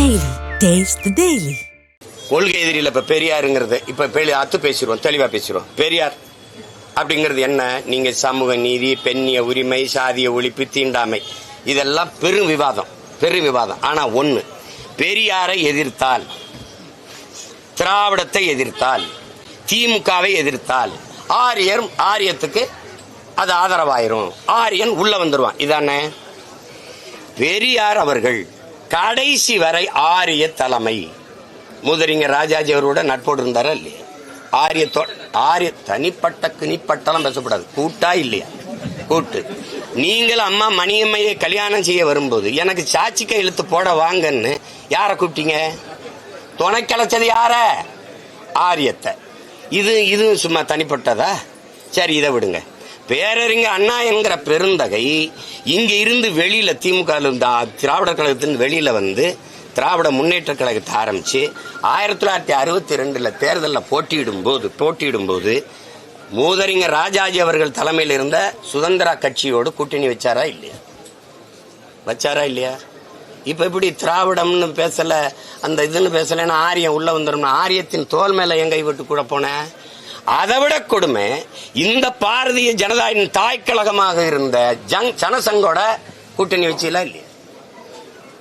Daily. Taste the Daily. கொள்கை எதிரியில் இப்ப பெரியாருங்கிறது இப்ப அத்து பேசிடுவோம், தெளிவா பேசிடுவோம். பெரியார் அப்படிங்கிறது என்ன? நீங்க சமூக நீதி, பெண்ணிய உரிமை, சாதிய ஒழிப்பு, தீண்டாமை, இதெல்லாம் பெரும் விவாதம். ஆனா ஒண்ணு, பெரியாரை எதிர்த்தால், திராவிடத்தை எதிர்த்தால், திமுகவை எதிர்த்தால் ஆரியத்துக்கு அது ஆதரவாயிரும், ஆரியன் உள்ள வந்துருவான். இதானே பெரியார் அவர்கள் கடைசி வரை ஆரிய தலைமை. மூதறிஞர் ராஜாஜி அவரோட நட்போடு இருந்தாரா இல்லையா? ஆரிய தனிப்பட்ட கிணிப்பட்டெல்லாம் பேசப்படாது, கூட்டா இல்லையா? கூட்டு. நீங்கள் அம்மா மணியம்மையை கல்யாணம் செய்ய வரும்போது எனக்கு சாட்சிக்க இழுத்து போட வாங்கன்னு யார கூப்பிட்டீங்க? துணை கலைச்சது யார? ஆரியத்தை. இது சும்மா தனிப்பட்டதா? சரி, இதை விடுங்க. பேரறிஞர் அண்ணா என்கிற பெருந்தகை இங்க இருந்து வெளியில திமுக திராவிட கழகத்தின் வெளியில வந்து திராவிட முன்னேற்ற கழகத்தை ஆரம்பிச்சு 1962 தேர்தலில் போட்டியிடும் போது மூதறிஞர் ராஜாஜி அவர்கள் தலைமையில் இருந்த சுதந்திரா கட்சியோடு கூட்டணி வச்சாரா இல்லையா? இப்ப எப்படி திராவிடம்னு பேசல, அந்த இதுன்னு பேசலன்னா ஆரியம் உள்ள வந்துடும். ஆரியத்தின் தோல் மேல எங்க விட்டு கூட போன? அதை விட கொடுமை, இந்த பாரதிய ஜனதாவின் தாய்க்கழகமாக இருந்த ஜனசங்கோட கூட்டணி வச்சீங்களா இல்லையா?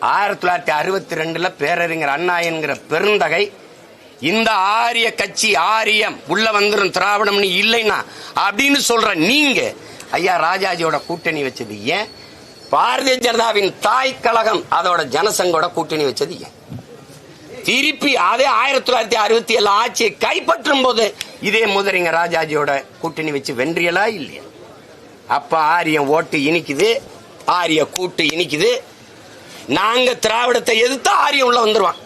1962 பேரறிஞர் அண்ணா என்கிற பெருந்தகை இந்த ஆரிய கட்சி, ஆரியம் உள்ள வந்துடும் திராவிடம் இல்லைன்னா அப்படின்னு சொல்ற நீங்க ஐயா ராஜாஜியோட கூட்டணி வச்சது ஏன்? பாரதிய ஜனதாவின் தாய்க்கழகம் அதோட ஜனசங்கோட கூட்டணி வச்சது ஏன்? திருப்பி அதே 1967 ஆட்சியை கைப்பற்றும் போது இதே மூதறிஞர் ராஜாஜியோட கூட்டணி வச்சு வென்றியலா இல்லையா? அப்ப ஆரியம் ஓட்டு இனிக்குது, ஆரிய கூட்டு இனிக்குது. நாங்க திராவிடத்தை எதிர்த்து ஆரியம் உள்ள வந்துருவான்.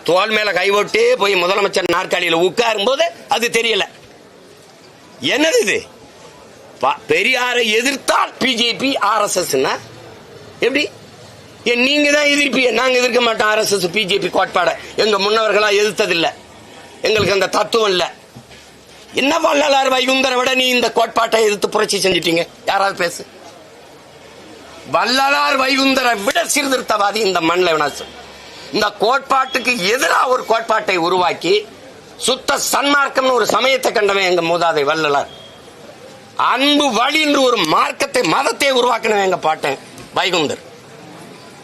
தோல் மேல கைவோட்டே போய் முதலமைச்சர் நாற்காலியில உட்காரும் போது அது தெரியல. என்னது இது? பெரியாரை எதிர்த்தால் பிஜேபி, RSS எப்படி? நீங்க தான் எதிர்ப்பீங்க, நாங்க எதிர்க்க மாட்டோம். RSS பிஜேபி கோட்பாட எங்க முன்னவர்களா எதிர்த்ததில்லை, எங்களுக்கு அந்த தத்துவம் இல்ல. என்ன வள்ளலார் வைகுந்தரை விட நீ இந்த கோட்பாட்டை எதிர்த்து புரட்சி செஞ்சிட்டீங்க? யாராவது பேசு. வள்ளலார் வைகுந்தரை விட சீர்திருத்தவாதி இந்த மண்ணில் வினாசம். இந்த கோட்பாட்டுக்கு எதிராக ஒரு கோட்பாட்டை உருவாக்கி சுத்த சன்மார்க்கம்னு ஒரு சமயத்தை கண்டவன் எங்க மூதாதை வள்ளலார். அன்பு வழி என்று ஒரு மார்க்கத்தை, மதத்தை உருவாக்கினவன் எங்க பாட்டன் வைகுந்தர்.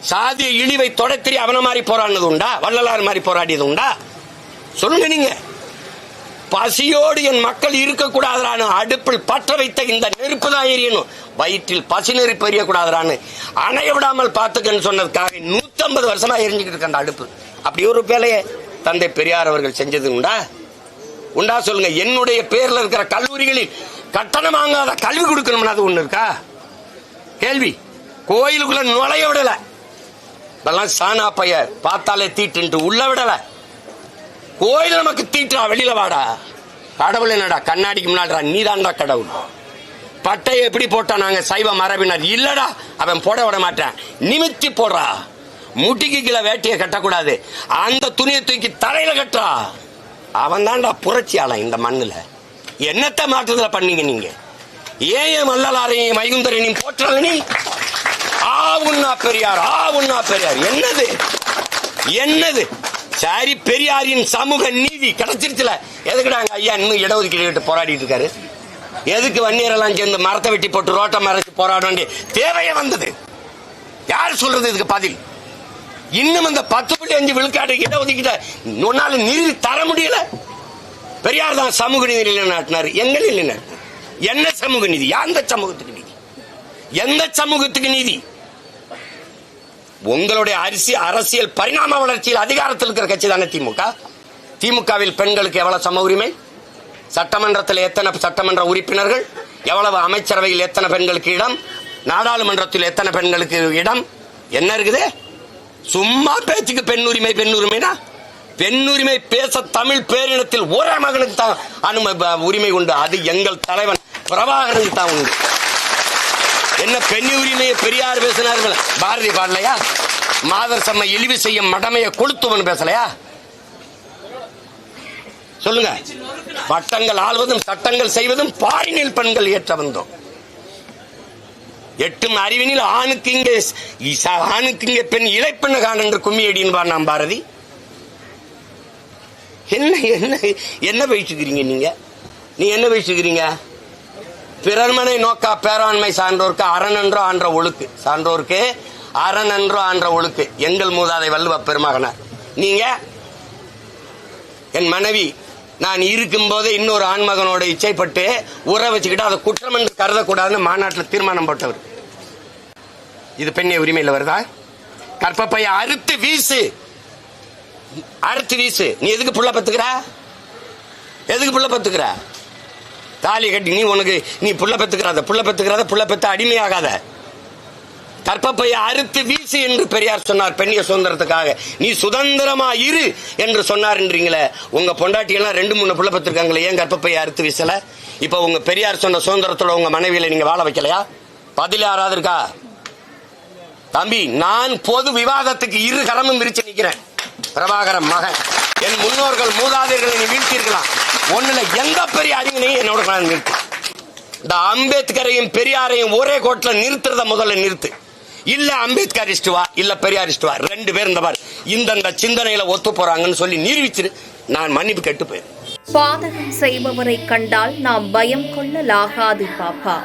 சாதிய இழிவை தொடர்த்தி அவன மாதிரி போராடினது உண்டா? வள்ளலார் மாதிரி போராடியது உண்டா? சொல்லுங்க நீங்க. பசியோடு என் மக்கள் இருக்கக்கூடாதான்னு அடுப்பில் பற்ற வைத்த இந்த நெருப்பு தான் எரியணும், வயிற்றில் பசி நெருப்பு எரியக்கூடாதான்னு அணைய விடாமல் பார்த்துக்கன்னு சொன்னதுக்காக 150 வருஷமா எரிஞ்சுக்கிட்டு இருக்க அந்த அடுப்பு. அப்படி ஒரு வேலையை தந்தை பெரியார் அவர்கள் செஞ்சது உண்டா? சொல்லுங்க. என்னுடைய பேர்ல இருக்கிற கல்லூரிகளில் கட்டணம் வாங்காத கல்வி கொடுக்கணும்னு அது ஒண்ணு இருக்கா? கேள்வி. கோயிலுக்குள்ள நுழைய விடல, இதெல்லாம் சாணா பைய பார்த்தாலே தீட்டு உள்ள விடல. கோயில் நமக்கு தீட்டா, வெளியில வாடா. கடவுள் என்னடா? கண்ணாடிக்கு முன்னாடிடா, நீதான்டா கடவுள். பட்டையை எப்படி போட்டா? நாங்க சைவ மரபினர் இல்லடா, அவன் போட விட மாட்டேன். நிமித்தி போடுறா. முட்டிக்கு கீழே வேட்டியை கட்டக்கூடாது, அந்த துணியை தூக்கி தலையில கட்டுறா. அவன் தான்டா புரட்சியாளன் இந்த மண்ணுல. என்னத்தை மாற்றத்துல பண்ணீங்க நீங்க? ஏன் வள்ளலாரையும் வைகுந்தரையும் போற்றல நீ? ஆவுன்னா பெரியார். என்னது? சரி, பெரியாரின் சமூக நீதி கிடைச்சிருச்சுல, எதுக்குடாங்க ஐயா இன்னும் இடஒதுக்கீடு போராடிட்டு இருக்காரு? எதுக்கு வன்னியரெல்லாம் சேர்ந்து மரத்தை வெட்டி போட்டு ரோட்டை மறைச்சு போராட வேண்டிய தேவையே வந்தது? யார் சொல்றது இதுக்கு பதில்? இன்னும் இந்த 10.5 விழுக்காடு இடஒதுக்கீட்டை உன்னால நிதி தர முடியல. பெரியார் தான் சமூக நீதி நிலைநாட்டினார். எங்க நிலைநாட்டினார்? என்ன சமூக நீதி? எந்த சமூகத்துக்கு நீதி? எந்த சமூகத்துக்கு நீதி? உங்களுடைய அரசியல் பரிணாம வளர்ச்சியில் அதிகாரத்தில் இருக்கிற கட்சி தானே திமுக. திமுகவில் பெண்களுக்கு எவ்வளவு சம உரிமை? சட்டமன்றத்தில் எத்தனை சட்டமன்ற உறுப்பினர்கள்? எவ்வளவு அமைச்சரவையில் எத்தனை பெண்களுக்கு இடம்? நாடாளுமன்றத்தில் எத்தனை பெண்களுக்கு இடம்? என்ன இருக்குது? சும்மா பேச்சுக்கு பெண் உரிமைனா பெண் உரிமை பேச தமிழ் பேரினத்தில் ஒரே மகனுக்கு தான் உரிமை உண்டு. அது எங்கள் தலைவன் பிரபாகரனுக்கு தான் உண்டு. என்ன பெண் உரிமையை பெரியார் பேசினார்கள்? பாரதி பாடலையா? மாதர் சம்மை இழிவு செய்யும் மடமையை கொளுத்துவன் பேசலையா? சொல்லுங்க. பட்டங்கள் ஆள்வதும் சட்டங்கள் செய்வதும் பாரினில் பெண்கள் ஏற்ற வந்தோம். எட்டும் அறிவினில் ஆணுக்கு இங்கே பெண் இளைப்பெண்ண கான் என்று கும்மி அடின்பார் நாம் பாரதி. என்ன என்ன என்ன பேசிக்கிறீங்க நீங்க என்ன பேசிக்கிறீங்க? பிறர்மனை நோக்கா பேராண்மை சான்றோருக்கு அரணன்றோ ஆன்ற ஒழுக்கு, சான்றோருக்கு அரணன்றோ ஆன்ற ஒழுக்கு. எங்கள் மூதாதை வள்ளுவ பெருமகனார். நீங்க என் மனைவி நான் இருக்கும் போதே இன்னொரு ஆண்மகனோட இச்சைப்பட்டு உற வச்சுக்கிட்டு அதை குற்றம் என்று கருதக்கூடாதுன்னு மாநாட்டில் தீர்மானம் போட்டவர். இது பெண்ணை உரிமையில் வருதா? கற்பப்பைய அறுத்து வீசு. நீ எதுக்கு புள்ள பத்துக்கிற? தாலி கட்டி நீ புள்ள பெத்துக்கிறத புள்ள பெத்த அடிமையாகாத. கற்பப்பைய அறுத்து வீசு என்று பெரியார் சொன்னார் பெண்ணிய சுதந்திரத்துக்காக. நீ சுதந்திரமா இரு என்று சொன்னார்ன்றீங்களே. உங்க பொண்டாட்டியெல்லாம் 2-3 புள்ள பெற்றிருக்காங்களே, ஏன் கற்பப்பைய அறுத்து வீசல? இப்ப உங்க பெரியார் சொன்ன சுதந்திரத்தோட உங்க மனைவியில நீங்க வாழ வைக்கலையா? பதில் யாராவது இருக்கா? தம்பி, நான் பொது விவாதத்துக்கு 2 கரமும் விரிச்சு நிக்கிறேன். பிரபாகரன் மகன், என் முன்னோர்கள் மூதாதையர்களை நீ வீழ்த்திருக்கலாம். ஒண்ணுல எந்த பெரிய அறிவினையும் என்னோட நிறுத்து. இந்த அம்பேத்கரையும் பெரியாரையும் ஒரே கோட்டில் நிறுத்துறத முதல்ல நிறுத்து. இல்ல அம்பேத்கரிஸ்ட் வா, இல்ல பெரியாரிஸ்ட் வா, 2 பேர் இந்த பார் இந்த சிந்தனையில ஒத்து போறாங்கன்னு சொல்லி நிரூபிச்சிரு. நான் மன்னிப்பு கேட்டு போயிரு. பாதகம் செய்பவரை கண்டால் நாம் பயம் கொள்ளலாகாது பாப்பா.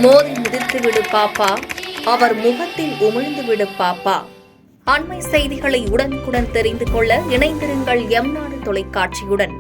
மோதி மிதித்து விடு பாப்பா, அவர் முகத்தில் உமிழ்ந்து விடு பாப்பா. அண்மை செய்திகளை உடனுக்குடன் தெரிந்து கொள்ள இணைந்திருங்கள் எம் நாடு தொலைக்காட்சியுடன்.